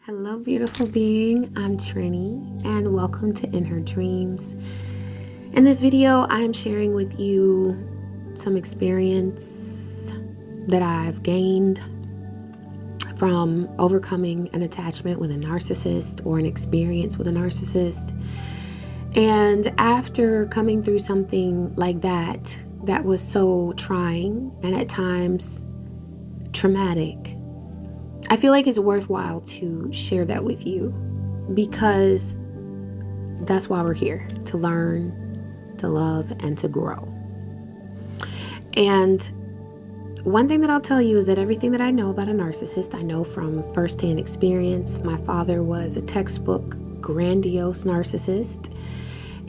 Hello, beautiful being. I'm Trini, and welcome to In Her Dreams. In this video, I'm sharing with you some experience that I've gained from overcoming an attachment with a narcissist or an experience with a narcissist. And after coming through something like that was so trying and at times traumatic, I feel like it's worthwhile to share that with you because that's why we're here, to learn, to love, and to grow. And one thing that I'll tell you is that everything that I know about a narcissist, I know from firsthand experience. My father was a textbook grandiose narcissist,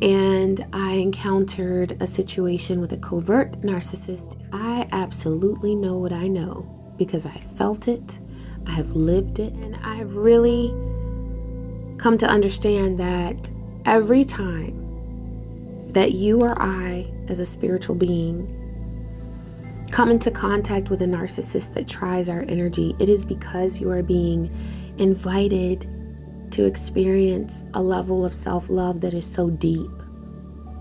and I encountered a situation with a covert narcissist. I absolutely know what I know because I felt it. I have lived it, and I've really come to understand that every time that you or I, as a spiritual being, come into contact with a narcissist that tries our energy, it is because you are being invited to experience a level of self-love that is so deep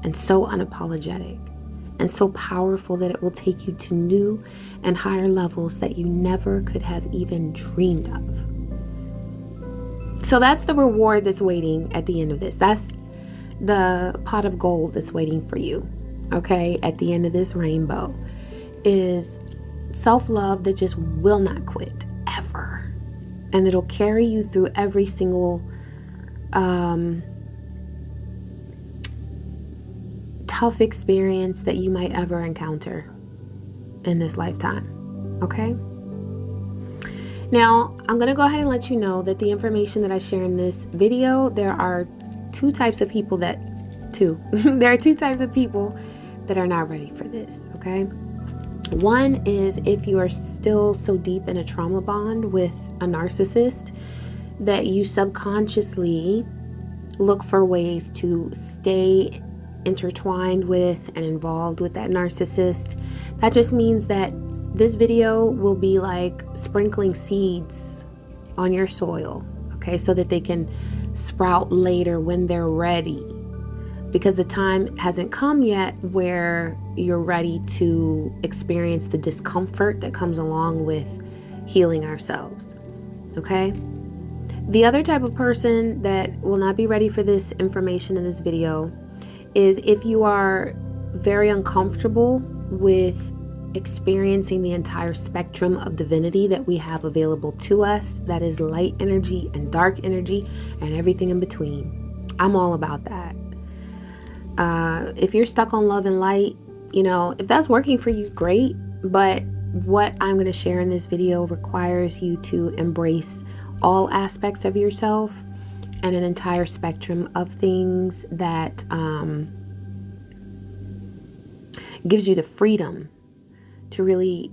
and so unapologetic and so powerful that it will take you to new and higher levels that you never could have even dreamed of. So that's the reward that's waiting at the end of this. That's the pot of gold that's waiting for you, okay? At the end of this rainbow is self-love that just will not quit, ever. And it'll carry you through every single tough experience that you might ever encounter in this lifetime, okay? Now, I'm going to go ahead and let you know that the information that I share in this video, there are two types of people that are not ready for this, okay? One is if you are still so deep in a trauma bond with a narcissist that you subconsciously look for ways to stay intertwined with and involved with that narcissist. That just means that this video will be like sprinkling seeds on your soil, okay, so that they can sprout later when they're ready, because the time hasn't come yet where you're ready to experience the discomfort that comes along with healing ourselves, okay? The other type of person that will not be ready for this information in this video is if you are very uncomfortable with experiencing the entire spectrum of divinity that we have available to us, that is light energy and dark energy and everything in between. I'm all about that. If you're stuck on love and light, you know, if that's working for you, great. But what I'm going to share in this video requires you to embrace all aspects of yourself and an entire spectrum of things that gives you the freedom to really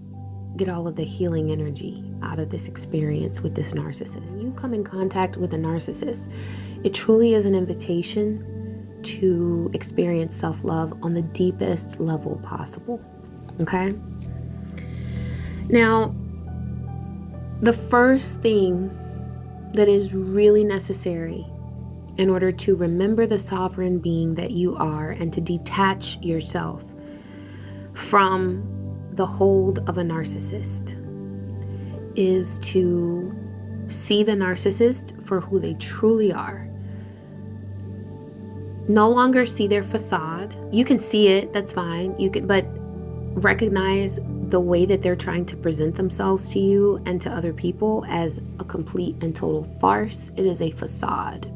get all of the healing energy out of this experience with this narcissist. When you come in contact with a narcissist, it truly is an invitation to experience self-love on the deepest level possible, okay? Now, the first thing that is really necessary in order to remember the sovereign being that you are and to detach yourself from the hold of a narcissist is to see the narcissist for who they truly are. No longer see their facade. You can see it, that's fine. But recognize the way that they're trying to present themselves to you and to other people as a complete and total farce. It is a facade.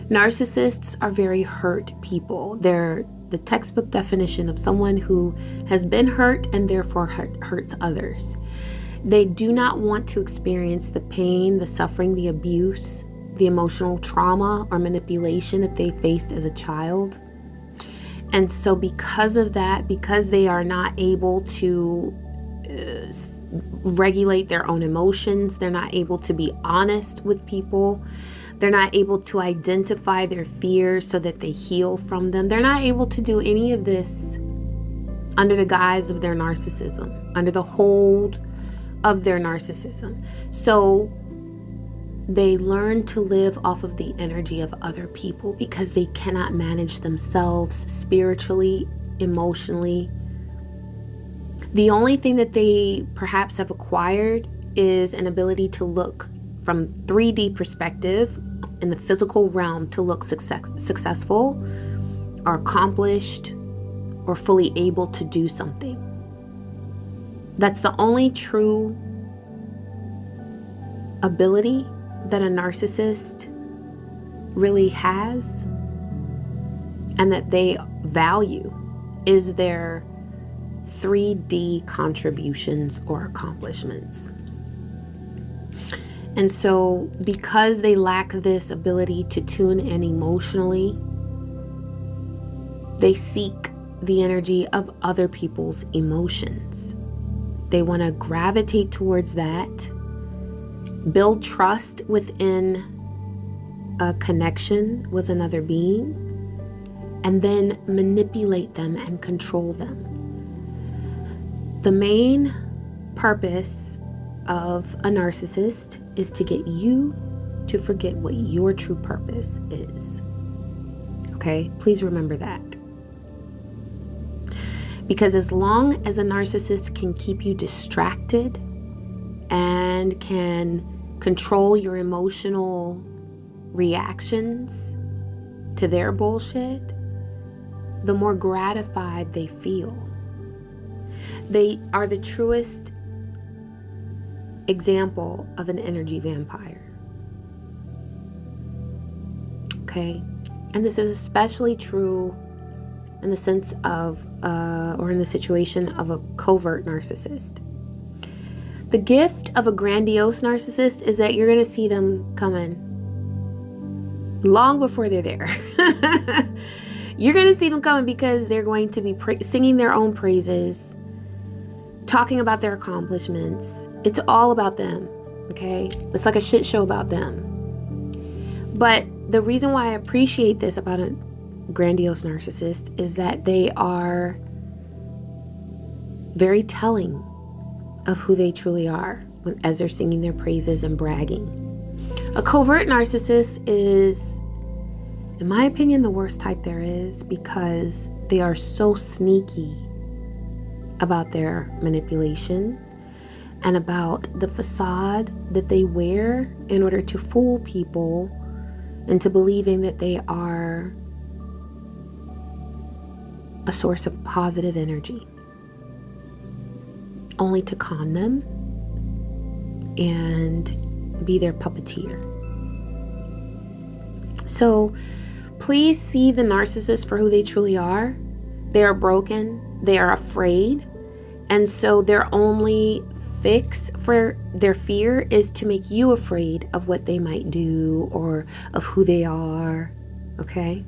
Narcissists are very hurt people. They're the textbook definition of someone who has been hurt and therefore hurts others. They do not want to experience the pain, the suffering, the abuse, the emotional trauma or manipulation that they faced as a child. And so because of that, because they are not able to regulate their own emotions, they're not able to be honest with people, they're not able to identify their fears so that they heal from them, they're not able to do any of this under the guise of their narcissism, under the hold of their narcissism. So They learn to live off of the energy of other people because they cannot manage themselves spiritually, emotionally. The only thing that they perhaps have acquired is an ability to look from 3D perspective in the physical realm, to look successful or accomplished or fully able to do something. That's the only true ability that a narcissist really has, and that they value, is their 3D contributions or accomplishments. And so because they lack this ability to tune in emotionally, they seek the energy of other people's emotions. They want to gravitate towards that, build trust within a connection with another being, and then manipulate them and control them. The main purpose of a narcissist is to get you to forget what your true purpose is. Okay? Please remember that. Because as long as a narcissist can keep you distracted and can control your emotional reactions to their bullshit, the more gratified they feel. They are the truest example of an energy vampire. Okay? And this is especially true in the sense of, or in the situation of a covert narcissist. The gift of a grandiose narcissist is that you're going to see them coming long before they're there. You're going to see them coming because they're going to be singing their own praises, talking about their accomplishments. It's all about them, okay? It's like a shit show about them. But the reason why I appreciate this about a grandiose narcissist is that they are very telling of who they truly are as they're singing their praises and bragging. A covert narcissist is, in my opinion, the worst type there is, because they are so sneaky about their manipulation and about the facade that they wear in order to fool people into believing that they are a source of positive energy, only to con them and be their puppeteer. So please see the narcissist for who they truly are. They are broken, they are afraid, and so their only fix for their fear is to make you afraid of what they might do or of who they are, okay?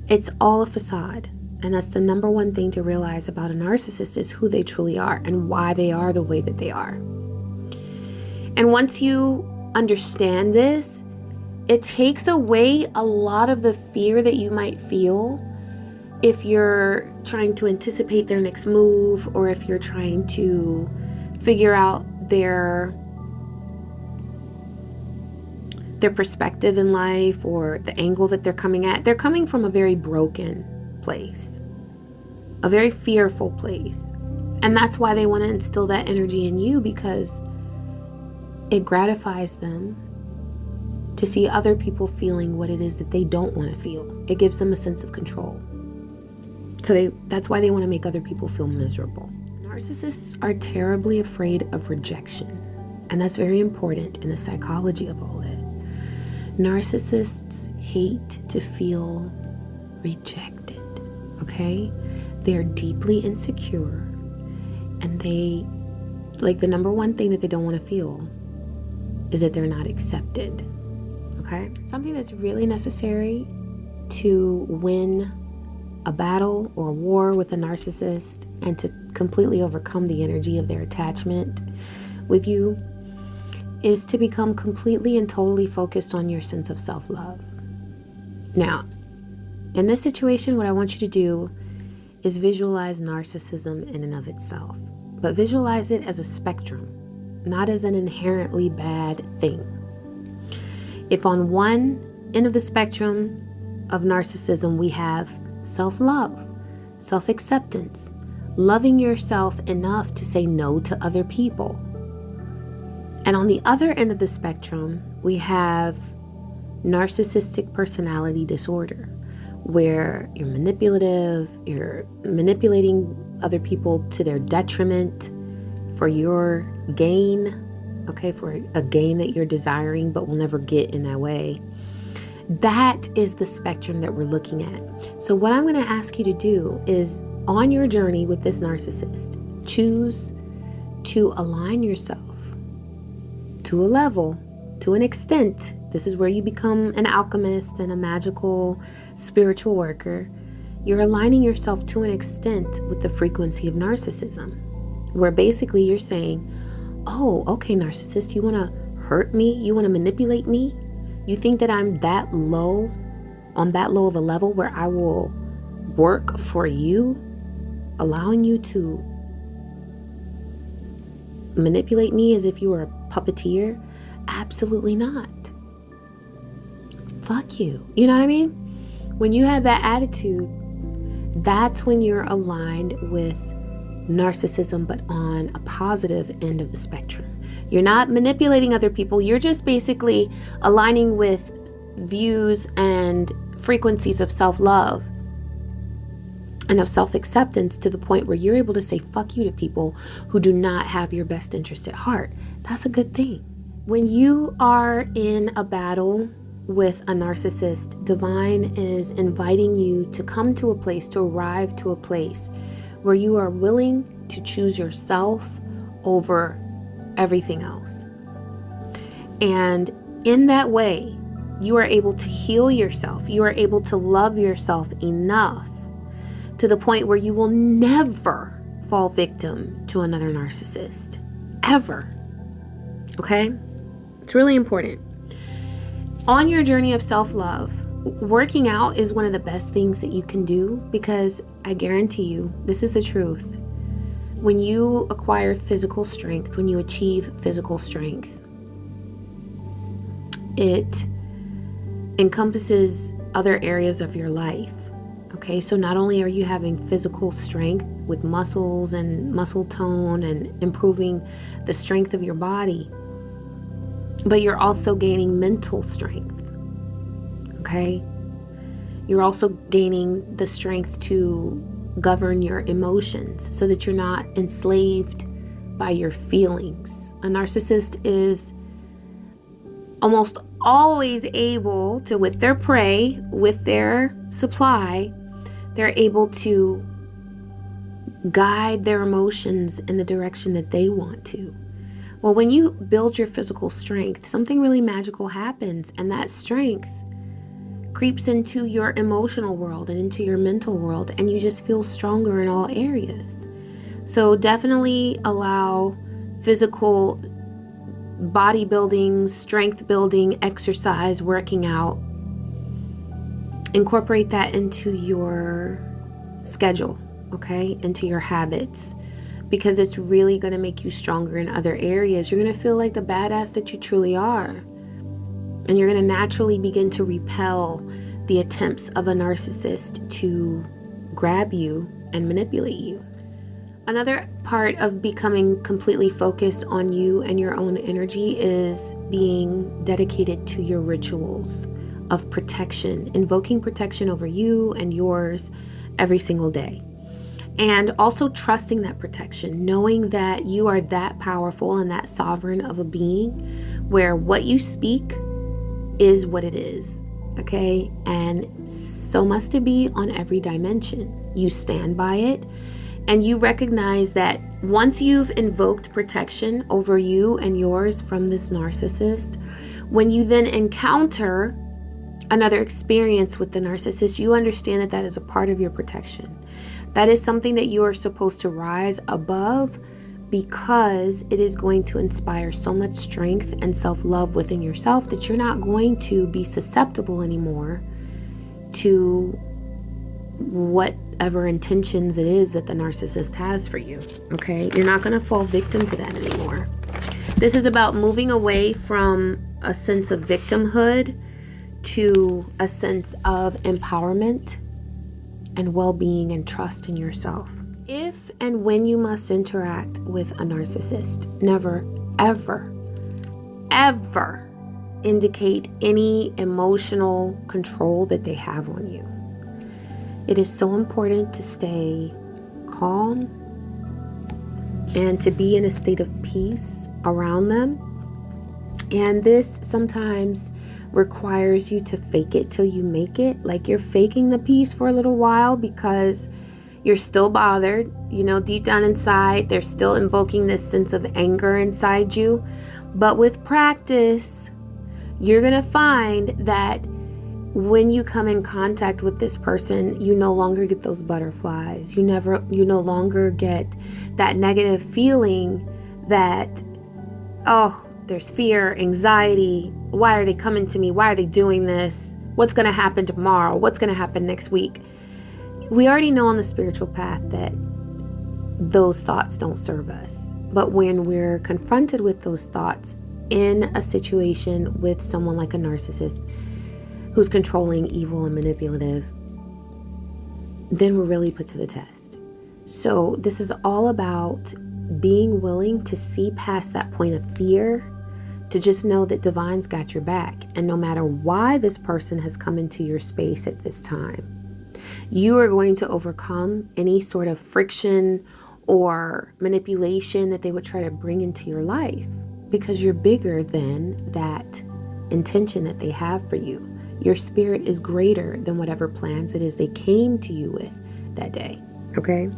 It's all a facade. And that's the number one thing to realize about a narcissist, is who they truly are and why they are the way that they are. And once you understand this, it takes away a lot of the fear that you might feel if you're trying to anticipate their next move, or if you're trying to figure out their perspective in life, or the angle that they're coming at. They're coming from a very broken place, a very fearful place. And that's why they want to instill that energy in you, because it gratifies them to see other people feeling what it is that they don't want to feel. It gives them a sense of control. So that's why they want to make other people feel miserable. Narcissists are terribly afraid of rejection. And that's very important in the psychology of all this. Narcissists hate to feel rejected, okay? They are deeply insecure, and they, like, the number one thing that they don't want to feel is that they're not accepted, okay? Something that's really necessary to win a battle or a war with a narcissist and to completely overcome the energy of their attachment with you is to become completely and totally focused on your sense of self-love. Now, in this situation, what I want you to do is visualize narcissism in and of itself, but visualize it as a spectrum, not as an inherently bad thing. If on one end of the spectrum of narcissism, we have self-love, self-acceptance, loving yourself enough to say no to other people. And on the other end of the spectrum, we have narcissistic personality disorder, where you're manipulative, you're manipulating other people to their detriment for your gain, okay, for a gain that you're desiring but will never get in that way. That is the spectrum that we're looking at. So what I'm going to ask you to do is, on your journey with this narcissist, choose to align yourself to a level, to an extent. This is where you become an alchemist and a magical spiritual worker. You're aligning yourself to an extent with the frequency of narcissism, where basically you're saying, oh, okay, narcissist, you want to hurt me? You want to manipulate me? You think that I'm that low, on that low of a level where I will work for you, allowing you to manipulate me as if you were a puppeteer? Absolutely not. Fuck you. You know what I mean? When you have that attitude, that's when you're aligned with narcissism, but on a positive end of the spectrum. You're not manipulating other people. You're just basically aligning with views and frequencies of self-love and of self-acceptance, to the point where you're able to say fuck you to people who do not have your best interest at heart. That's a good thing. When you are in a battle with a narcissist, divine is inviting you to come to a place, to arrive to a place where you are willing to choose yourself over everything else. And in that way, you are able to heal yourself. You are able to love yourself enough to the point where you will never fall victim to another narcissist. Ever. Okay? It's really important. On your journey of self-love, working out is one of the best things that you can do, because I guarantee you, this is the truth. When you acquire physical strength, when you achieve physical strength, it encompasses other areas of your life. Okay, so not only are you having physical strength with muscles and muscle tone and improving the strength of your body, but you're also gaining mental strength. Okay, you're also gaining the strength to govern your emotions so that you're not enslaved by your feelings. A narcissist is almost always able to, with their prey, with their supply, they're able to guide their emotions in the direction that they want to. Well, when you build your physical strength, something really magical happens, and that strength creeps into your emotional world and into your mental world, and you just feel stronger in all areas. So definitely allow physical bodybuilding, strength building, exercise, working out. Incorporate that into your schedule, okay? Into your habits, because it's really going to make you stronger in other areas. You're going to feel like the badass that you truly are. And you're going to naturally begin to repel the attempts of a narcissist to grab you and manipulate you. Another part of becoming completely focused on you and your own energy is being dedicated to your rituals of protection, invoking protection over you and yours every single day. And also trusting that protection, knowing that you are that powerful and that sovereign of a being, where what you speak is what it is, okay? And so must it be on every dimension. You stand by it, and you recognize that once you've invoked protection over you and yours from this narcissist, when you then encounter another experience with the narcissist, you understand that that is a part of your protection. That is something that you are supposed to rise above, because it is going to inspire so much strength and self-love within yourself that you're not going to be susceptible anymore to whatever intentions it is that the narcissist has for you, okay? You're not going to fall victim to that anymore. This is about moving away from a sense of victimhood to a sense of empowerment and well-being and trust in yourself. If and when you must interact with a narcissist, never, ever, ever indicate any emotional control that they have on you. It is so important to stay calm and to be in a state of peace around them. And this sometimes requires you to fake it till you make it. Like you're faking the peace for a little while because you're still bothered. You know, deep down inside, they're still invoking this sense of anger inside you. But with practice, you're going to find that when you come in contact with this person, you no longer get those butterflies. You no longer get that negative feeling that, oh, there's fear, anxiety. Why are they coming to me? Why are they doing this? What's going to happen tomorrow? What's going to happen next week? We already know on the spiritual path that those thoughts don't serve us. But when we're confronted with those thoughts in a situation with someone like a narcissist who's controlling, evil, and manipulative, then we're really put to the test. So this is all about being willing to see past that point of fear, to just know that Divine's got your back. And no matter why this person has come into your space at this time, you are going to overcome any sort of friction or manipulation that they would try to bring into your life, because you're bigger than that intention that they have for you. Your spirit is greater than whatever plans it is they came to you with that day, okay?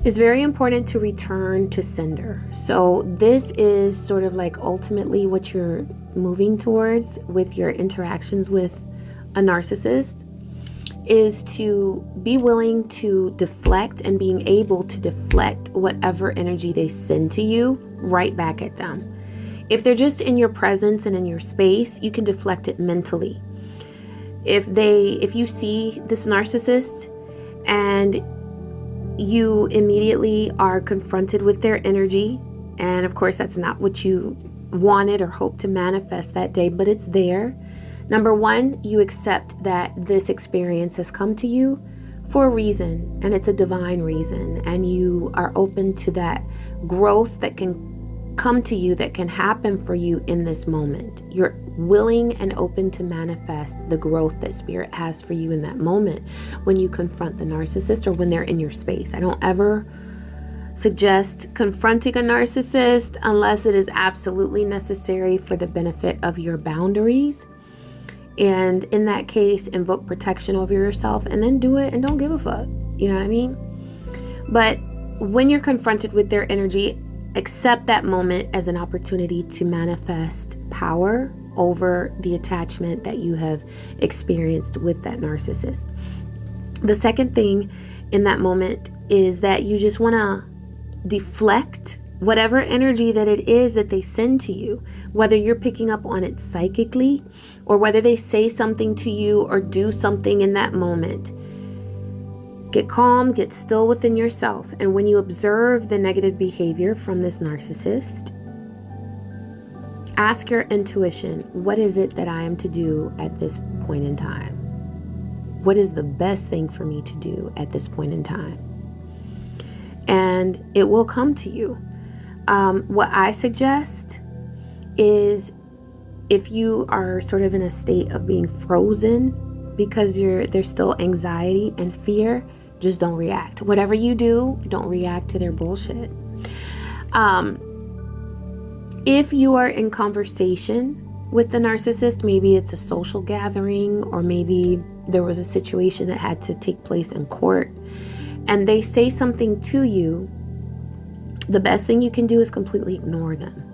It's very important to return to sender. So this is sort of like ultimately what you're moving towards with your interactions with a narcissist, is to be willing to deflect and being able to deflect whatever energy they send to you right back at them. If they're just in your presence and in your space, you can deflect it mentally. If you see this narcissist and you immediately are confronted with their energy, and of course that's not what you wanted or hoped to manifest that day, but it's there. Number one, you accept that this experience has come to you for a reason, and it's a divine reason, and you are open to that growth that can come to you, that can happen for you in this moment. You're willing and open to manifest the growth that spirit has for you in that moment when you confront the narcissist or when they're in your space. I don't ever suggest confronting a narcissist unless it is absolutely necessary for the benefit of your boundaries. And in that case, invoke protection over yourself and then do it and don't give a fuck. You know what I mean? But when you're confronted with their energy, accept that moment as an opportunity to manifest power over the attachment that you have experienced with that narcissist. The second thing in that moment is that you just want to deflect whatever energy that it is that they send to you, whether you're picking up on it psychically or whether they say something to you or do something in that moment. Get calm, get still within yourself. And when you observe the negative behavior from this narcissist, ask your intuition, what is it that I am to do at this point in time? What is the best thing for me to do at this point in time? And it will come to you. What I suggest is, if you are sort of in a state of being frozen because there's still anxiety and fear, just don't react. Whatever you do, don't react to their bullshit. If you are in conversation with the narcissist, maybe it's a social gathering, or maybe there was a situation that had to take place in court, and they say something to you, the best thing you can do is completely ignore them.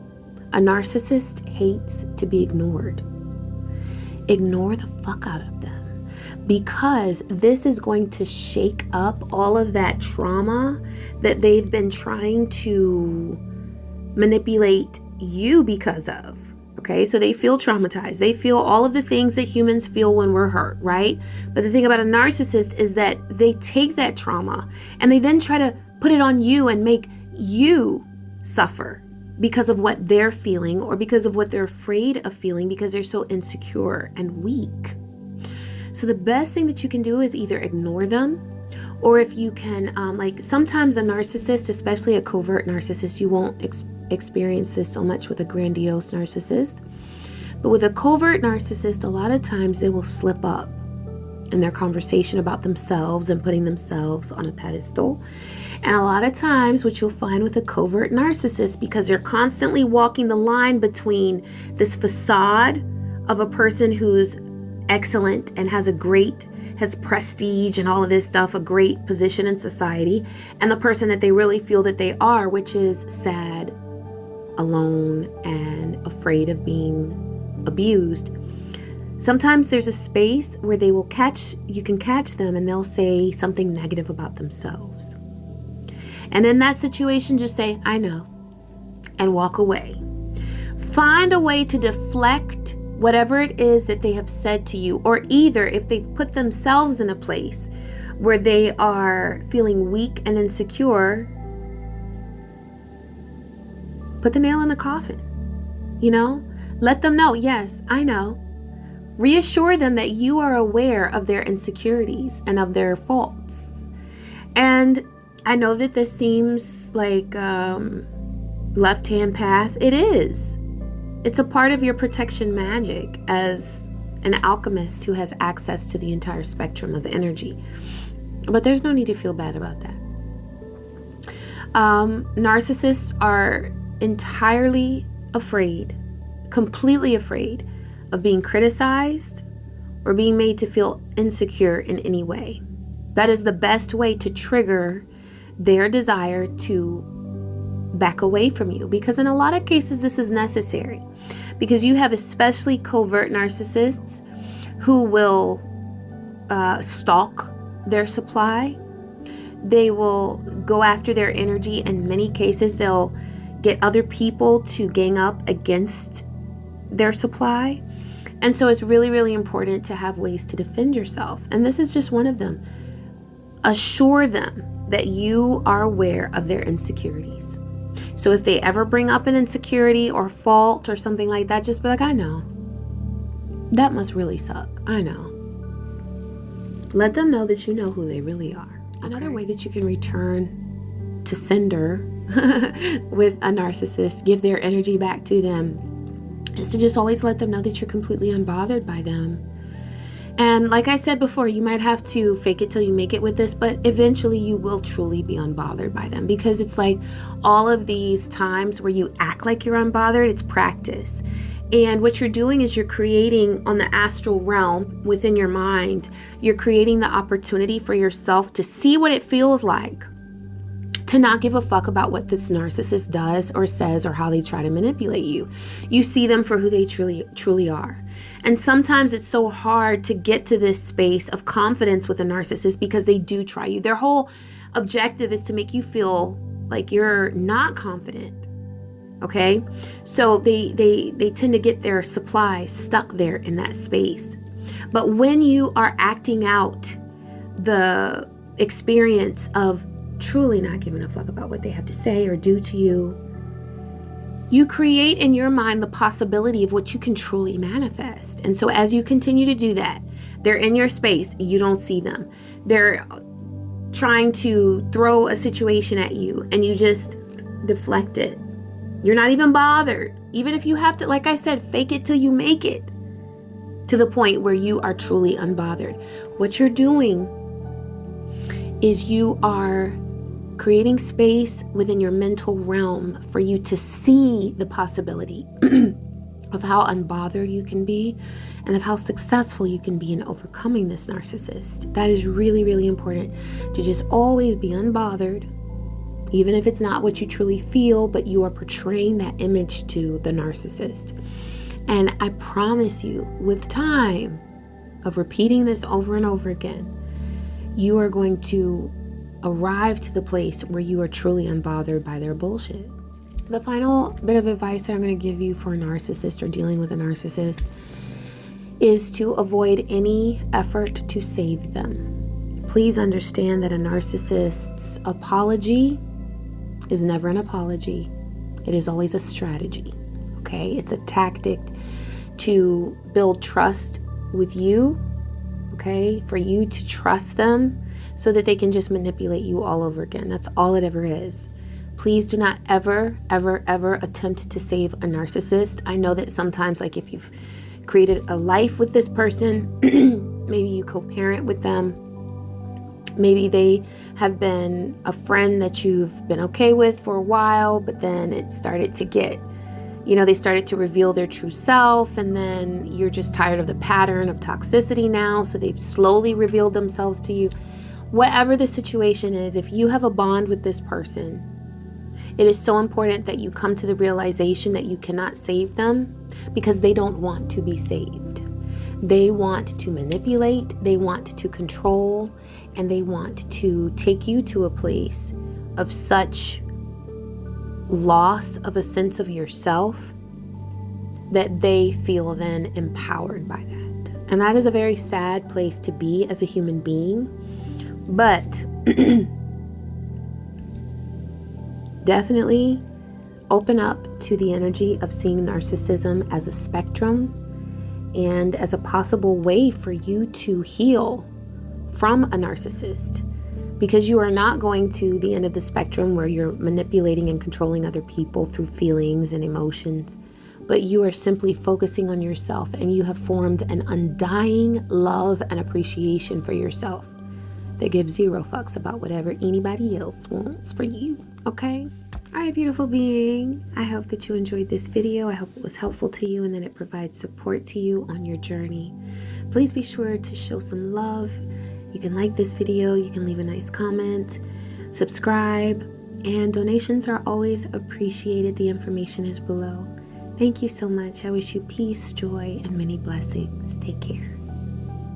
A narcissist hates to be ignored. Ignore the fuck out of them, because this is going to shake up all of that trauma that they've been trying to manipulate you because of. Okay, so they feel traumatized. They feel all of the things that humans feel when we're hurt, right? But the thing about a narcissist is that they take that trauma and they then try to put it on you and make you suffer because of what they're feeling or because of what they're afraid of feeling because they're so insecure and weak. So the best thing that you can do is either ignore them, or if you can, like sometimes a narcissist, especially a covert narcissist, you won't experience this so much with a grandiose narcissist. But with a covert narcissist, a lot of times they will slip up in their conversation about themselves and putting themselves on a pedestal. And a lot of times what you'll find with a covert narcissist, because they're constantly walking the line between this facade of a person who's excellent and has prestige and all of this stuff, a great position in society, and the person that they really feel that they are, which is sad, alone, and afraid of being abused. Sometimes there's a space where you can catch them and they'll say something negative about themselves. And in that situation, just say, I know, and walk away. Find a way to deflect whatever it is that they have said to you, or either if they've put themselves in a place where they are feeling weak and insecure, put the nail in the coffin, let them know, yes, I know. Reassure them that you are aware of their insecurities and of their faults. And I know that this seems like left-hand path. It is. It's a part of your protection magic as an alchemist who has access to the entire spectrum of energy. But there's no need to feel bad about that. Narcissists are entirely afraid, completely afraid of being criticized or being made to feel insecure in any way. That is the best way to trigger their desire to back away from you, because in a lot of cases this is necessary, because you have especially covert narcissists who will stalk their supply. They will go after their energy. In many cases they'll get other people to gang up against their supply. And so it's really, really important to have ways to defend yourself. And this is just one of them. Assure them that you are aware of their insecurities. So if they ever bring up an insecurity or fault or something like that, just be like, I know. That must really suck. I know. Let them know that you know who they really are. Okay. Another way that you can return to sender with a narcissist, give their energy back to them, is to just always let them know that you're completely unbothered by them. And like I said before, you might have to fake it till you make it with this, but eventually you will truly be unbothered by them, because it's like all of these times where you act like you're unbothered, it's practice. And what you're doing is you're creating on the astral realm within your mind, you're creating the opportunity for yourself to see what it feels like to not give a fuck about what this narcissist does or says or how they try to manipulate you. You see them for who they truly are. And sometimes it's so hard to get to this space of confidence with a narcissist because they do try you. Their whole objective is to make you feel like you're not confident. Okay? So they tend to get their supply stuck there in that space. But when you are acting out the experience of truly not giving a fuck about what they have to say or do to you, you create in your mind the possibility of what you can truly manifest. And so as you continue to do that, they're in your space, you don't see them. They're trying to throw a situation at you and you just deflect it. You're not even bothered. Even if you have to, like I said, fake it till you make it, to the point where you are truly unbothered. What you're doing is you are creating space within your mental realm for you to see the possibility of how unbothered you can be and of how successful you can be in overcoming this narcissist. That is really, really important, to just always be unbothered, even if it's not what you truly feel, but you are portraying that image to the narcissist. And I promise you, with time of repeating this over and over again, you are going to arrive to the place where you are truly unbothered by their bullshit. The final bit of advice that I'm going to give you for a narcissist or dealing with a narcissist is to avoid any effort to save them. Please understand that a narcissist's apology is never an apology. It is always a strategy, okay? It's a tactic to build trust with you, okay? For you to trust them so that they can just manipulate you all over again. That's all it ever is. Please do not ever, ever, ever attempt to save a narcissist. I know that sometimes, like if you've created a life with this person, maybe you co-parent with them, maybe they have been a friend that you've been okay with for a while, but then it started to get, they started to reveal their true self, and then you're just tired of the pattern of toxicity now, so they've slowly revealed themselves to you. Whatever the situation is, if you have a bond with this person, it is so important that you come to the realization that you cannot save them, because they don't want to be saved. They want to manipulate, they want to control, and they want to take you to a place of such loss of a sense of yourself that they feel then empowered by that. And that is a very sad place to be as a human being. But definitely open up to the energy of seeing narcissism as a spectrum and as a possible way for you to heal from a narcissist, because you are not going to the end of the spectrum where you're manipulating and controlling other people through feelings and emotions, but you are simply focusing on yourself, and you have formed an undying love and appreciation for yourself that gives zero fucks about whatever anybody else wants for you, okay? All right, beautiful being, I hope that you enjoyed this video. I hope it was helpful to you and that it provides support to you on your journey. Please be sure to show some love. You can like this video, you can leave a nice comment, subscribe, and donations are always appreciated. The information is below. Thank you so much. I wish you peace, joy, and many blessings. Take care.